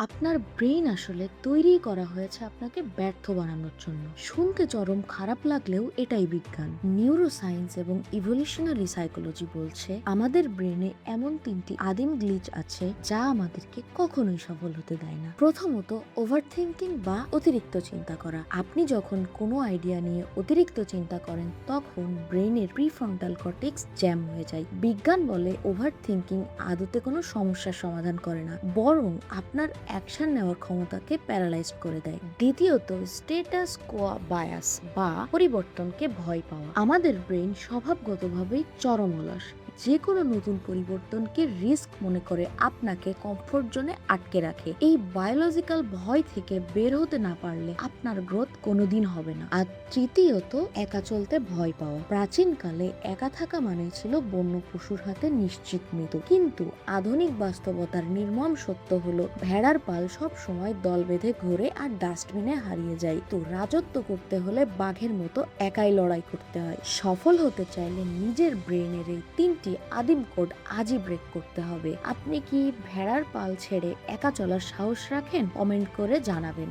আপনার ব্রেইন আসলে তৈরি করা হয়েছে আপনাকে ব্যর্থ বানানোর জন্য। শুনতে চরম খারাপ লাগলেও এটাই বিজ্ঞান। নিউরোসায়েন্স এবং ইভলিউশনারি সাইকোলজি বলছে আমাদের ব্রেনে এমন তিনটি আদিম গ্লিচ আছে যা আমাদেরকে কখনোই সফল হতে দেয় না। প্রথমত, ওভার থিঙ্কিং বা অতিরিক্ত চিন্তা করা। আপনি যখন কোনো আইডিয়া নিয়ে অতিরিক্ত চিন্তা করেন তখন ব্রেইনের প্রিফ্রন্টাল কর্টেক্স জ্যাম হয়ে যায়। বিজ্ঞান বলে ওভার থিঙ্কিং আদতে কোনো সমস্যার সমাধান করে না, বরং আপনার অ্যাকশন নেওয়ার ক্ষমতাকে প্যারালাইজড করে দেয়। দ্বিতীয়ত, স্টেটাস কোয়া বায়াস বা পরিবর্তনকে ভয় পাওয়া। আমাদের ব্রেন স্বভাবগতভাবেই চরম অলস। যে কোনো নতুন পরিবর্তনকে রিস্ক মনে করে আপনাকে কমফোর্ট জোনে আটকে রাখে। এই বায়োলজিক্যাল ভয় থেকে বের হতে না পারলে আপনার গ্রোথ কোনোদিন হবে না। আর তৃতীয়ত, একা চলতে ভয় পাওয়া। প্রাচীনকালে একা থাকা মানে ছিল বন্য পশুর হাতে নিশ্চিত মৃত্যু, কিন্তু আধুনিক বাস্তবতার নির্মম সত্য হলো ভেড়ার পাল সব সময় দল বেঁধে ঘোরে আর ডাস্টবিনে হারিয়ে যায়। তো রাজত্ব করতে হলে বাঘের মতো একাই লড়াই করতে হয়। সফল হতে চাইলে নিজের ব্রেনের এই তিনটি আদিম কোড আজই ব্রেক করতে হবে। আপনি কি ভেড়ার পাল ছেড়ে একা চলার সাহস রাখেন? কমেন্ট করে জানাবেন।